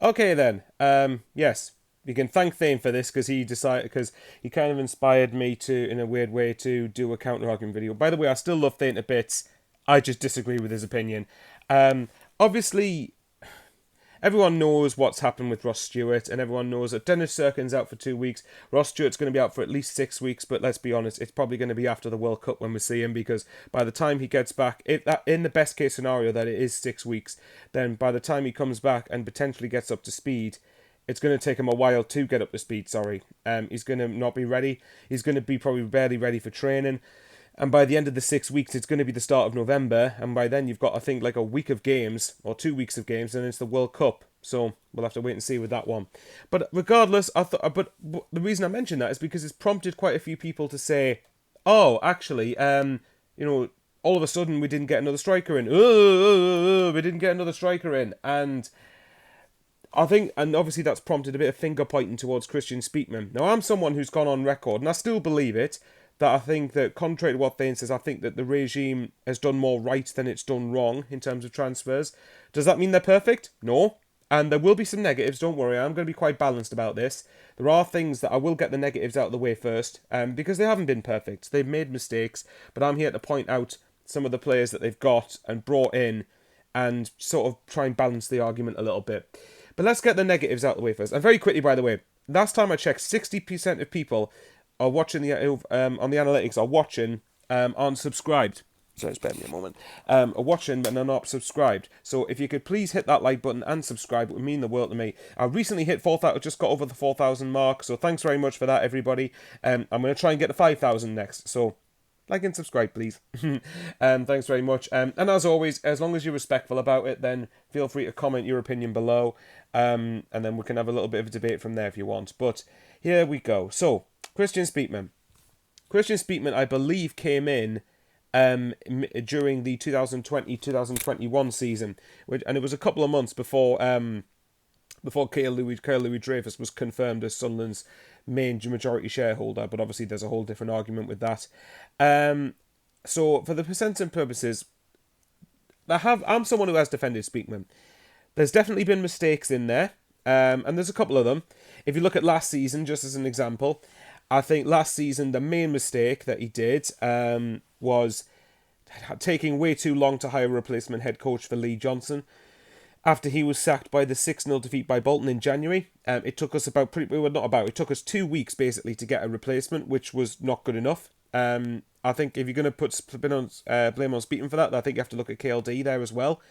Okay then. Yes, you can thank Thane for this because he kind of inspired me to, in a weird way, to do a counter argument video. By the way, I still love Thane to bits. I just disagree with his opinion. Obviously, everyone knows what's happened with Ross Stewart, and everyone knows that Dennis Cirkin's out for 2 weeks. Ross Stewart's going to be out for at least 6 weeks, but let's be honest, it's probably going to be after the World Cup when we see him, because by the time he gets back, if that, in the best case scenario that it is 6 weeks, then by the time he comes back and potentially gets up to speed, it's going to take him a while to get up to speed. Sorry, he's going to not be ready. He's going to be probably barely ready for training. And by the end of the 6 weeks, it's going to be the start of November. And by then, you've got, I think, like a week of games or 2 weeks of games, and it's the World Cup. So we'll have to wait and see with that one. But regardless, but the reason I mention that is because it's prompted quite a few people to say, "Oh, actually, all of a sudden we didn't get another striker in. We didn't get another striker in." And I think, and obviously that's prompted a bit of finger pointing towards Kristjaan Speakman. Now, I'm someone who's gone on record, and I still believe it, that I think that, contrary to what Thane says, I think that the regime has done more right than it's done wrong in terms of transfers. Does that mean they're perfect? No. And there will be some negatives, don't worry, I'm going to be quite balanced about this. There are things that I will get the negatives out of the way first, because they haven't been perfect. They've made mistakes, but I'm here to point out some of the players that they've got and brought in and sort of try and balance the argument a little bit. But let's get the negatives out of the way first. And very quickly, by the way, last time I checked, 60% of people are watching on the analytics are watching aren't subscribed. Sorry, spare me a moment. Are watching but are not subscribed. So if you could please hit that like button and subscribe, it would mean the world to me. I recently hit 4,000, just got over the 4,000 mark. So thanks very much for that, everybody. I'm going to try and get to 5,000 next. So like and subscribe, please. Thanks very much. And as always, as long as you're respectful about it, then feel free to comment your opinion below. And then we can have a little bit of a debate from there if you want. But here we go. So, Kristjaan Speakman. Kristjaan Speakman, I believe, came in during the 2020-2021 season, and it was a couple of months before Kyle Louis-Dreyfus was confirmed as Sunderland's main majority shareholder, but obviously there's a whole different argument with that. So for the percents and purposes, I'm someone who has defended Speakman. There's definitely been mistakes in there, and there's a couple of them. If you look at last season, just as an example, I think last season the main mistake that he did was taking way too long to hire a replacement head coach for Lee Johnson. After he was sacked by the 6-0 defeat by Bolton in January, it took us it took us 2 weeks basically to get a replacement, which was not good enough. I think if you're going to put blame on Speakman for that, I think you have to look at KLD there as well.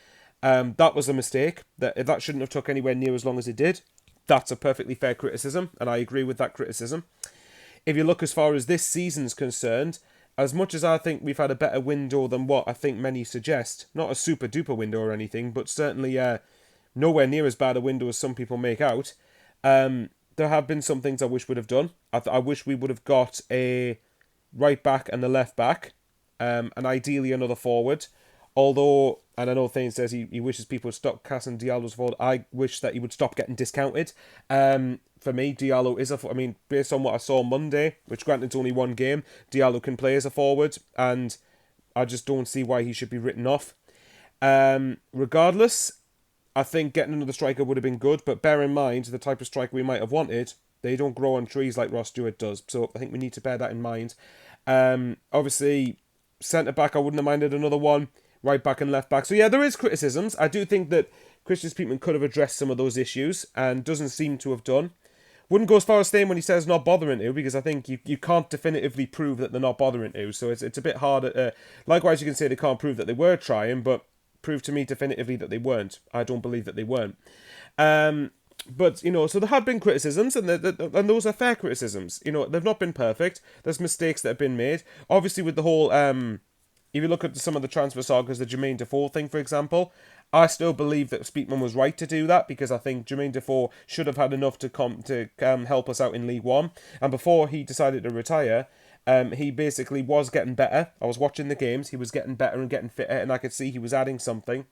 That was a mistake. That shouldn't have took anywhere near as long as it did. That's a perfectly fair criticism, and I agree with that criticism. If you look as far as this season's concerned, as much as I think we've had a better window than what I think many suggest, not a super duper window or anything, but certainly nowhere near as bad a window as some people make out, there have been some things I wish would have done. I wish we would have got a right back and a left back, and ideally another forward. Although, and I know Thane says he wishes people would stop casting Diallo as forward, I wish that he would stop getting discounted. For me, Diallo is based on what I saw Monday, which granted it's only one game, Diallo can play as a forward, and I just don't see why he should be written off. Regardless, I think getting another striker would have been good, but bear in mind the type of striker we might have wanted, they don't grow on trees like Ross Stewart does, so I think we need to bear that in mind. Obviously, centre-back, I wouldn't have minded another one. Right back and left back. So yeah, there is criticisms. I do think that Kristjaan Speakman could have addressed some of those issues and doesn't seem to have done. Wouldn't go as far as saying when he says not bothering to, because I think you can't definitively prove that they're not bothering to. So it's a bit hard. Likewise, you can say they can't prove that they were trying, but prove to me definitively that they weren't. I don't believe that they weren't. But, so there have been criticisms, and those are fair criticisms. They've not been perfect. There's mistakes that have been made. Obviously, with the whole... if you look at some of the transfer sagas, the Jermaine Defoe thing, for example, I still believe that Speakman was right to do that, because I think Jermaine Defoe should have had enough to help us out in League One. And before he decided to retire, he basically was getting better. I was watching the games, he was getting better and getting fitter, and I could see he was adding something.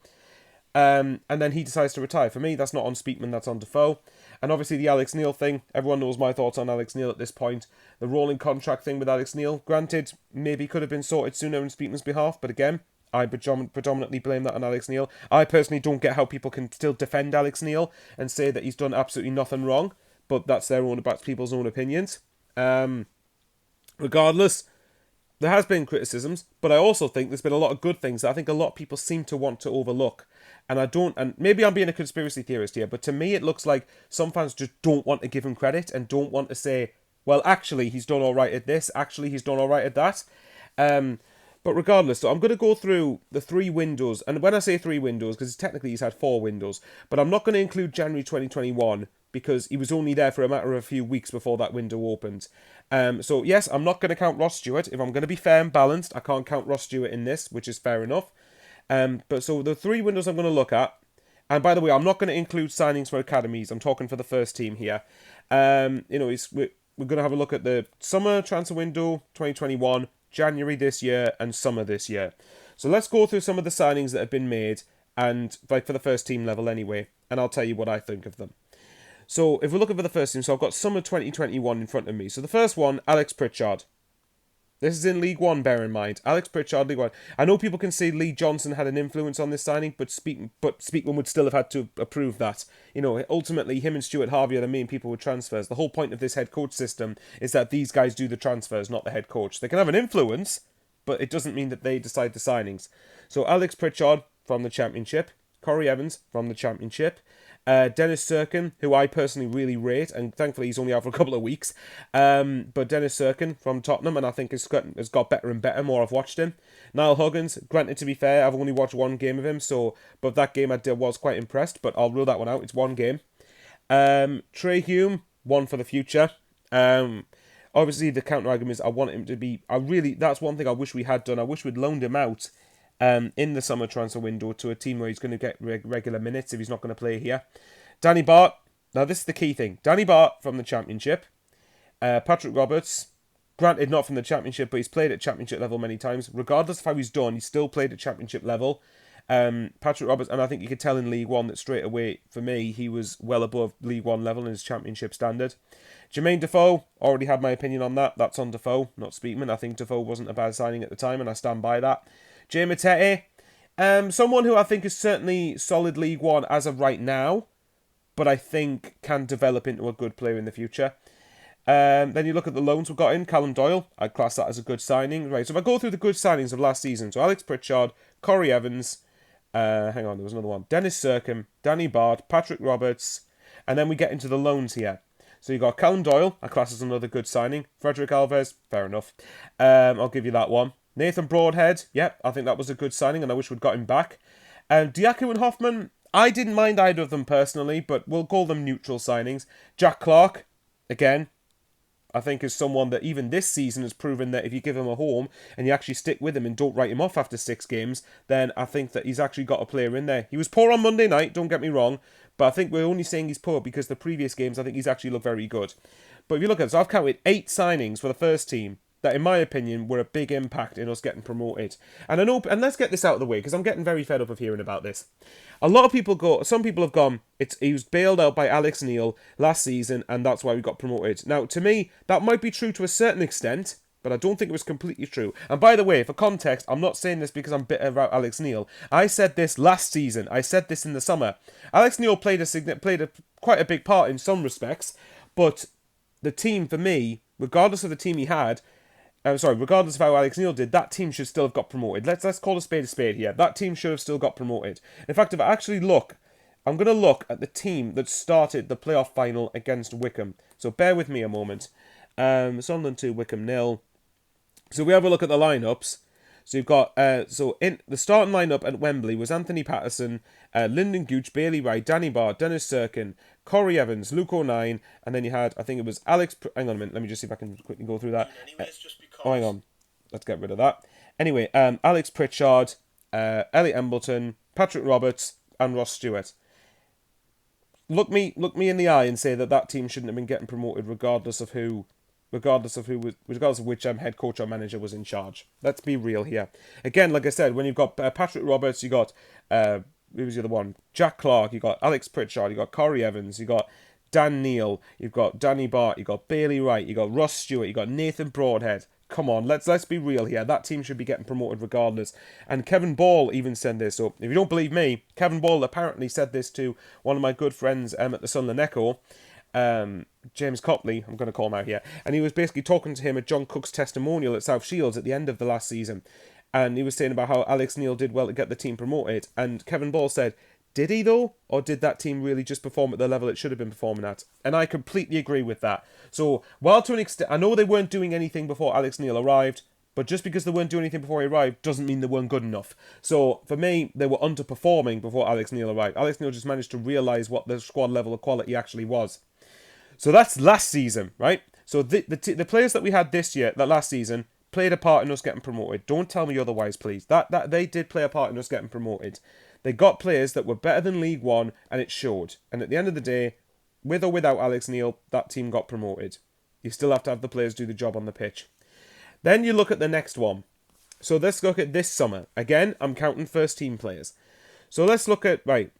And then he decides to retire. For me, that's not on Speakman, that's on Defoe. And obviously the Alex Neil thing, everyone knows my thoughts on Alex Neil at this point. The rolling contract thing with Alex Neil, granted, maybe could have been sorted sooner in Speakman's behalf, but again, I predominantly blame that on Alex Neil. I personally don't get how people can still defend Alex Neil and say that he's done absolutely nothing wrong, but that's people's own opinions. Regardless, there has been criticisms, but I also think there's been a lot of good things that I think a lot of people seem to want to overlook. And maybe I'm being a conspiracy theorist here, but to me it looks like some fans just don't want to give him credit and don't want to say, well, actually, he's done all right at this, actually, he's done all right at that. But regardless, so I'm going to go through the 3 windows, and when I say 3 windows, because technically he's had 4 windows, but I'm not going to include January 2021, because he was only there for a matter of a few weeks before that window opened. So yes, I'm not going to count Ross Stewart. If I'm going to be fair and balanced, I can't count Ross Stewart in this, which is fair enough. But so the 3 windows I'm going to look at, and by the way, I'm not going to include signings for academies. I'm talking for the first team here. We're going to have a look at the summer transfer window 2021, January this year, and summer this year. So let's go through some of the signings that have been made, and like for the first team level anyway, and I'll tell you what I think of them. So if we're looking for the first team, so I've got summer 2021 in front of me. So the first one, Alex Pritchard. This is in League One, bear in mind. Alex Pritchard, League One. I know people can say Lee Johnson had an influence on this signing, but Speakman would still have had to approve that. Ultimately, him and Stuart Harvey are the main people with transfers. The whole point of this head coach system is that these guys do the transfers, not the head coach. They can have an influence, but it doesn't mean that they decide the signings. So Alex Pritchard from the Championship, Corey Evans from the Championship, Dennis Serkin, who I personally really rate, and thankfully he's only out for a couple of weeks. But Dennis Serkin from Tottenham, and I think has got better and better more I've watched him. Niall Huggins, granted to be fair, I've only watched 1 game of him, but that game was quite impressed, but I'll rule that one out, it's 1 game. Trey Hume, one for the future. Obviously the counter argument is I want him to be, that's one thing I wish we had done, I wish we'd loaned him out in the summer transfer window to a team where he's going to get regular minutes if he's not going to play here. Danny Bart. Now this is the key thing. Danny Bart from the Championship. Patrick Roberts. Granted not from the Championship, but he's played at Championship level many times. Regardless of how he's done, he's still played at Championship level. Patrick Roberts, and I think you could tell in League One that straight away, for me, he was well above League One level in his Championship standard. Jermaine Defoe, already had my opinion on that. That's on Defoe, not Speakman. I think Defoe wasn't a bad signing at the time, and I stand by that. Jay Matete, someone who I think is certainly solid League One as of right now, but I think can develop into a good player in the future. Then you look at the loans we've got in. Callum Doyle, I'd class that as a good signing. Right, so if I go through the good signings of last season, so Alex Pritchard, Corey Evans, there was another one, Dennis Serkin, Danny Bard, Patrick Roberts, and then we get into the loans here. So you got Callum Doyle, I class as another good signing. Frederick Alves, fair enough. I'll give you that one. Nathan Broadhead, I think that was a good signing, and I wish we'd got him back. Diaku and Hoffman, I didn't mind either of them personally, but we'll call them neutral signings. Jack Clark, again, I think is someone that even this season has proven that if you give him a home and you actually stick with him and don't write him off after 6 games, then I think that he's actually got a player in there. He was poor on Monday night, don't get me wrong, but I think we're only saying he's poor because the previous games I think he's actually looked very good. But if you look at it, so I've counted 8 signings for the first team that, in my opinion, were a big impact in us getting promoted. And I know, and let's get this out of the way, because I'm getting very fed up of hearing about this. Some people have gone, he was bailed out by Alex Neil last season, and that's why we got promoted. Now, to me, that might be true to a certain extent, but I don't think it was completely true. And by the way, for context, I'm not saying this because I'm bitter about Alex Neil. I said this last season. I said this in the summer. Alex Neil played quite a big part in some respects, but the team, for me, regardless of the team he had, regardless of how Alex Neil did, that team should still have got promoted. Let's call a spade here. That team should have still got promoted. In fact, if I actually look, I'm going to look at the team that started the playoff final against Wickham. So bear with me a moment. Sunderland 2, Wickham 0. So we have a look at the lineups. So you've got, in the starting lineup at Wembley was Anthony Patterson, Lyndon Gooch, Bailey Wright, Danny Barr, Dennis Serkin, Corey Evans, Luke O'Nien, and then you had, I think it was Alex... Hang on a minute, let me just see if I can quickly go through that. Hang on. Let's get rid of that. Anyway, Alex Pritchard, Elliot Embleton, Patrick Roberts, and Ross Stewart. Look me in the eye and say that team shouldn't have been getting promoted regardless of which head coach or manager was in charge. Let's be real here. Again, like I said, when you've got Patrick Roberts, you got who was the other one? Jack Clark. You got Alex Pritchard. You got Corey Evans. You got Dan Neil. You've got Danny Bart. You got Bailey Wright. You got Ross Stewart. You got Nathan Broadhead. come on, let's be real here. That team should be getting promoted regardless. And Kevin Ball even said this. So if you don't believe me, Kevin Ball apparently said this to one of my good friends at the Sunderland Echo, James Copley, I'm going to call him out here. And he was basically talking to him at John Cook's testimonial at South Shields at the end of the last season. And he was saying about how Alex Neil did well to get the team promoted. And Kevin Ball said, did he though? Or did that team really just perform at the level it should have been performing at? And I completely agree with that. So, while to an extent, I know they weren't doing anything before Alex Neil arrived, but just because they weren't doing anything before he arrived doesn't mean they weren't good enough. So, for me, they were underperforming before Alex Neil arrived. Alex Neil just managed to realise what the squad level of quality actually was. So that's last season, right? So the players that we had this year, that last season, played a part in us getting promoted. Don't tell me otherwise, please. That they did play a part in us getting promoted. They got players that were better than League One, and it showed. And at the end of the day, with or without Alex Neil, that team got promoted. You still have to have the players do the job on the pitch. Then you look at the next one. So let's look at this summer. Again, I'm counting first team players. So let's look at, right,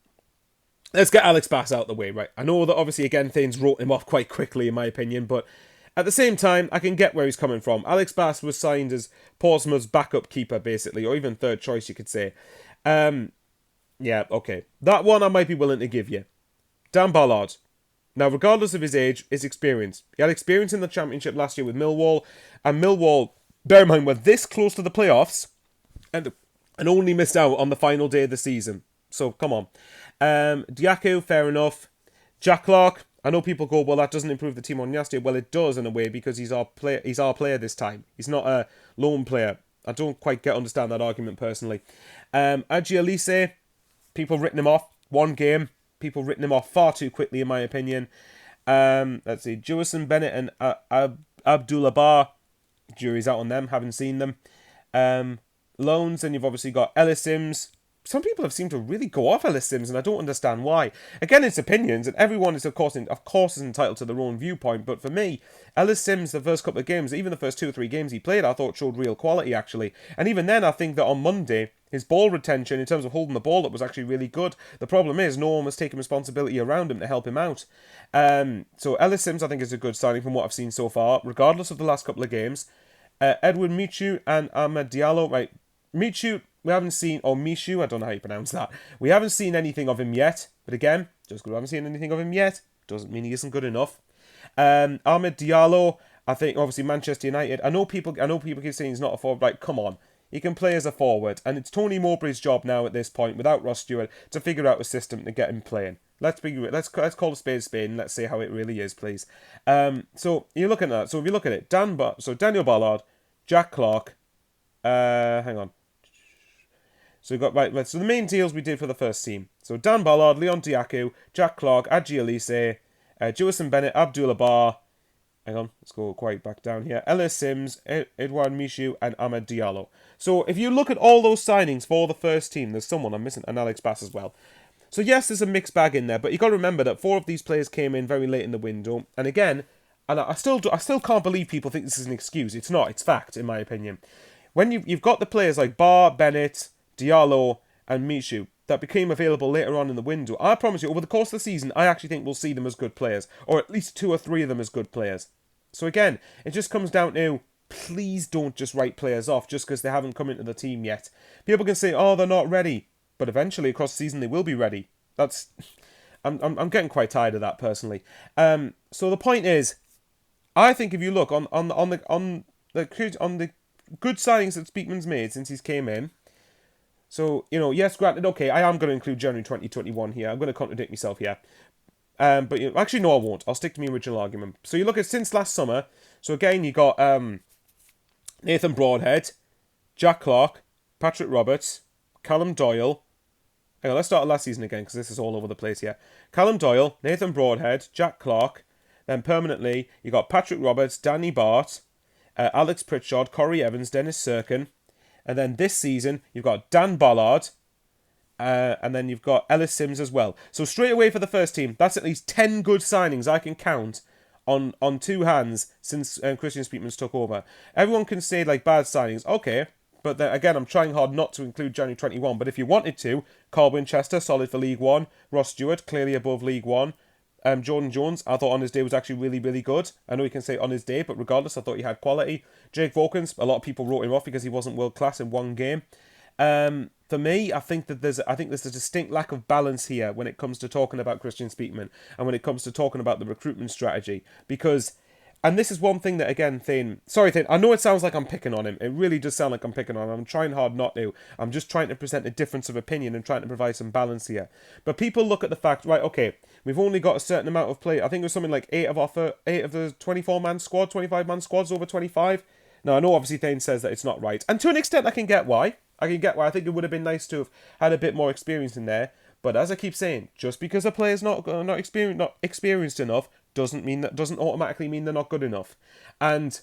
let's get Alex Bass out of the way, right? I know that obviously, again, things wrote him off quite quickly, in my opinion, but at the same time, I can get where he's coming from. Alex Bass was signed as Portsmouth's backup keeper, basically, or even third choice, you could say. Yeah, okay. That one I might be willing to give you. Dan Ballard. Now, regardless of his age, his experience. He had experience in the Championship last year with Millwall, and Millwall, bear in mind, were this close to the playoffs, and only missed out on the final day of the season. So, come on. Diaco, fair enough. Jack Clark, I know people go, well, that doesn't improve the team on last year. Well, it does in a way, because he's our player this time. He's not a lone player. I don't quite understand that argument personally. Adji Elise, people written him off. One game. People written him off far too quickly, in my opinion. Let's see. Jewison Bennett and Abdullah Bar. Jury's out on them. Haven't seen them. Loans, and you've obviously got Ellis Sims. Some people have seemed to really go off Ellis Sims, and I don't understand why. Again, it's opinions, and everyone is, of course, is entitled to their own viewpoint. But for me, Ellis Sims, the first couple of games, even the first 2 or 3 games he played, I thought showed real quality, actually. And even then, I think that on Monday, his ball retention, in terms of holding the ball up, was actually really good. The problem is, no one was taking responsibility around him to help him out. So Ellis Sims, I think, is a good signing from what I've seen so far, regardless of the last couple of games. Edwin Michu and Ahmed Diallo, right? Michu, we haven't seen, or Mishu, I don't know how you pronounce that. We haven't seen anything of him yet. But again, just because we haven't seen anything of him yet, doesn't mean he isn't good enough. Ahmed Diallo, I think, obviously, Manchester United. I know people keep saying he's not a forward. Like, come on. He can play as a forward. And it's Tony Mowbray's job now at this point, without Ross Stewart, to figure out a system to get him playing. Let's call a spade a spade, and let's say how it really is, please. So, you're looking at that. So, if you look at it, Daniel Ballard, Jack Clark, hang on. So we've got, right, so the main deals we did for the first team. So Dan Ballard, Leon Diaku, Jack Clark, Adji Elise, Jewison Bennett, Abdullah Bar, hang on, let's go quite back down here, Ellis Sims, Edouard Michu, and Ahmed Diallo. So if you look at all those signings for the first team, there's someone I'm missing, and Alex Bass as well. So yes, there's a mixed bag in there, but you got to remember that 4 of these players came in very late in the window, and again, and I still can't believe people think this is an excuse. It's not, it's fact, in my opinion. When you've got the players like Bar, Bennett, Diallo and Michu that became available later on in the window, I promise you, over the course of the season, I actually think we'll see them as good players, or at least 2 or 3 of them as good players. So again, it just comes down to, please don't just write players off just because they haven't come into the team yet. People can say, oh, they're not ready, but eventually across the season they will be ready. I'm getting quite tired of that personally. So the point is, I think if you look on the good signings that Speakman's made since he's came in. So, yes, granted, okay, I am going to include January 2021 here. I'm going to contradict myself here. But actually, no, I won't. I'll stick to my original argument. So you look at since last summer. So again, you got Nathan Broadhead, Jack Clark, Patrick Roberts, Callum Doyle. Hang on, let's start last season again because this is all over the place here. Callum Doyle, Nathan Broadhead, Jack Clark. Then permanently, you got Patrick Roberts, Danny Bart, Alex Pritchard, Corey Evans, Dennis Sirkin. And then this season, you've got Dan Ballard, and then you've got Ellis Sims as well. So straight away for the first team, that's at least 10 good signings I can count on 2 hands since Kristjaan Speakman's took over. Everyone can say, like, bad signings. Okay, but then, again, I'm trying hard not to include January 21. But if you wanted to, Carl Winchester, solid for League One. Ross Stewart, clearly above League One. Jordan Jones, I thought on his day was actually really, really good. I know you can say on his day, but regardless, I thought he had quality. Jake Vokins, a lot of people wrote him off because he wasn't world class in one game. For me, I think there's a distinct lack of balance here when it comes to talking about Kristjaan Speakman and when it comes to talking about the recruitment strategy. Because, and this is one thing that, again, Thane, I know it sounds like I'm picking on him. It really does sound like I'm picking on him. I'm trying hard not to. I'm just trying to present a difference of opinion and trying to provide some balance here. But people look at the fact, right, okay, we've only got a certain amount of play. I think it was something like 8 of the 24-man squad, 25-man squads over 25. Now, I know obviously Thane says that it's not right. And to an extent, I can get why. I think it would have been nice to have had a bit more experience in there. But as I keep saying, just because a player's not experienced enough doesn't automatically mean they're not good enough. And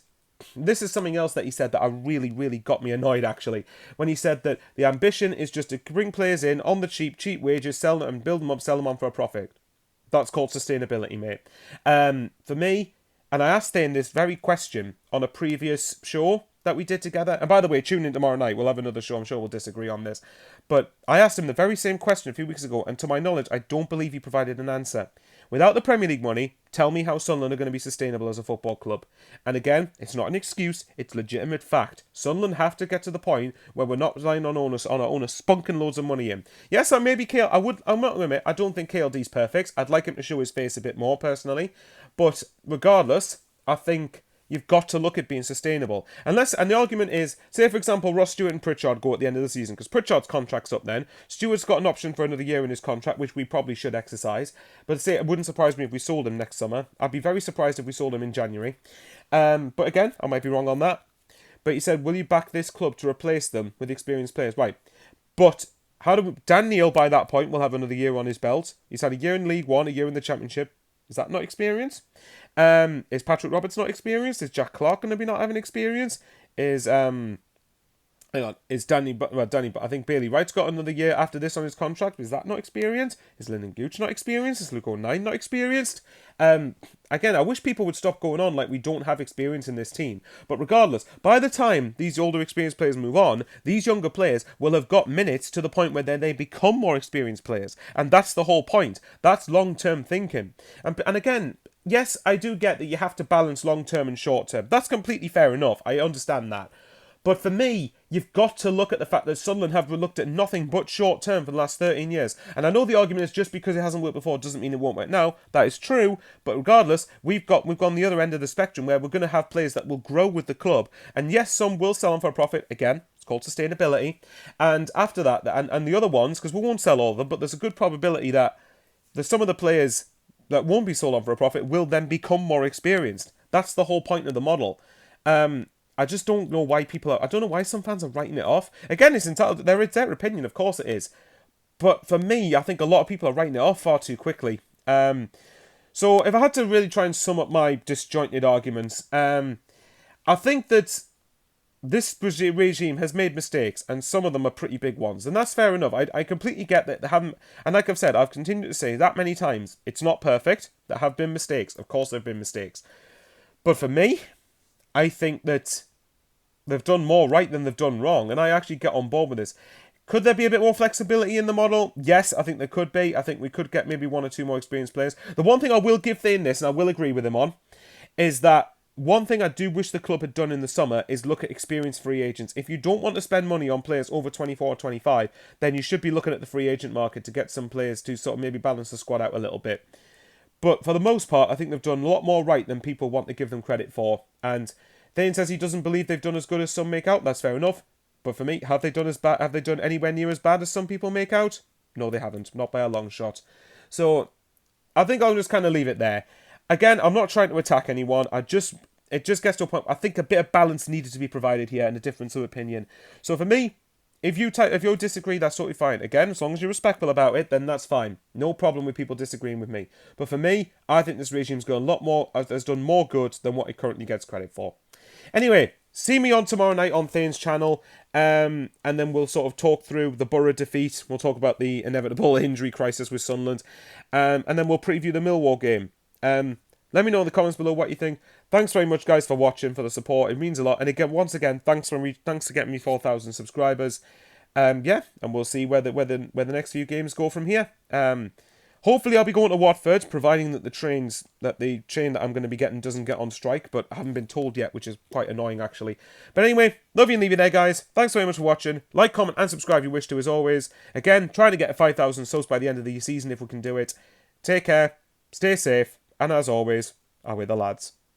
this is something else that he said that I really, really got me annoyed, actually. When he said that the ambition is just to bring players in on the cheap wages, sell them and build them up, sell them on for a profit. That's called sustainability, mate. For me, and I asked Thane this very question on a previous show that we did together. And by the way, tune in tomorrow night. We'll have another show. I'm sure we'll disagree on this. But I asked him the very same question a few weeks ago, and to my knowledge, I don't believe he provided an answer. Without the Premier League money, tell me how Sunderland are going to be sustainable as a football club. And again, it's not an excuse, it's legitimate fact. Sunderland have to get to the point where we're not relying on our owners spunking loads of money in. Yes, I'm not going to admit, I don't think KLD's perfect. I'd like him to show his face a bit more, personally. But regardless, I think you've got to look at being sustainable. And the argument is, say for example, Ross Stewart and Pritchard go at the end of the season, because Pritchard's contract's up then. Stewart's got an option for another year in his contract, which we probably should exercise. But say it wouldn't surprise me if we sold him next summer. I'd be very surprised if we sold him in January. But again, I might be wrong on that. But he said, will you back this club to replace them with experienced players? Right. But Dan Neil, by that point, will have another year on his belt. He's had a year in League One, a year in the Championship. Is that not experience? Is Patrick Roberts not experienced? Is Jack Clark going to be not having experience? Is Danny? I think Bailey Wright's got another year after this on his contract. Is that not experienced? Is Lyndon Gooch not experienced? Is Luke O'Nien not experienced? Again, I wish people would stop going on like we don't have experience in this team. But regardless, by the time these older experienced players move on, these younger players will have got minutes to the point where they become more experienced players. And that's the whole point. That's long-term thinking. And again, yes, I do get that you have to balance long-term and short-term. That's completely fair enough. I understand that. But for me, you've got to look at the fact that Sunderland have looked at nothing but short-term for the last 13 years. And I know the argument is just because it hasn't worked before doesn't mean it won't work now. That is true. But regardless, we've gone the other end of the spectrum where we're going to have players that will grow with the club. And yes, some will sell them for a profit. Again, it's called sustainability. And after that, and the other ones, because we won't sell all of them, but there's a good probability that some of the players that won't be sold on for a profit will then become more experienced. That's the whole point of the model. I just don't know why I don't know why some fans are writing it off. Again, it's entitled, it's their opinion, of course it is. But for me, I think a lot of people are writing it off far too quickly. So if I had to really try and sum up my disjointed arguments, I think that this regime has made mistakes, and some of them are pretty big ones. And that's fair enough. I completely get that they haven't, and like I've said, I've continued to say that many times, it's not perfect. There have been mistakes. Of course there have been mistakes. But for me, I think that they've done more right than they've done wrong, and I actually get on board with this. Could there be a bit more flexibility in the model? Yes, I think there could be. I think we could get maybe 1 or 2 more experienced players. The one thing I will give Thane this, and I will agree with him on, is that one thing I do wish the club had done in the summer is look at experienced free agents. If you don't want to spend money on players over 24 or 25, then you should be looking at the free agent market to get some players to sort of maybe balance the squad out a little bit. But for the most part, I think they've done a lot more right than people want to give them credit for. And Thane says he doesn't believe they've done as good as some make out. That's fair enough. But for me, have they done anywhere near as bad as some people make out? No, they haven't. Not by a long shot. So I think I'll just kind of leave it there. Again, I'm not trying to attack anyone. It just gets to a point. I think a bit of balance needed to be provided here and a difference of opinion. So for me, if you disagree, that's totally fine. Again, as long as you're respectful about it, then that's fine. No problem with people disagreeing with me. But for me, I think this regime's has done more good than what it currently gets credit for. Anyway, see me on tomorrow night on Thane's channel, and then we'll sort of talk through the Borough defeat. We'll talk about the inevitable injury crisis with Sunderland, and then we'll preview the Millwall game. Let me know in the comments below what you think. Thanks very much, guys, for watching, for the support. It means a lot. And again, once again, thanks for getting me 4,000 subscribers. And we'll see where the next few games go from here. Hopefully I'll be going to Watford, providing that the train that I'm going to be getting doesn't get on strike, but I haven't been told yet, which is quite annoying actually. But anyway, love you and leave you there, guys. Thanks very much for watching. Like, comment and subscribe if you wish to, as always. Again, trying to get to 5,000 subs by the end of the season if we can do it. Take care, stay safe, and as always, are we the lads.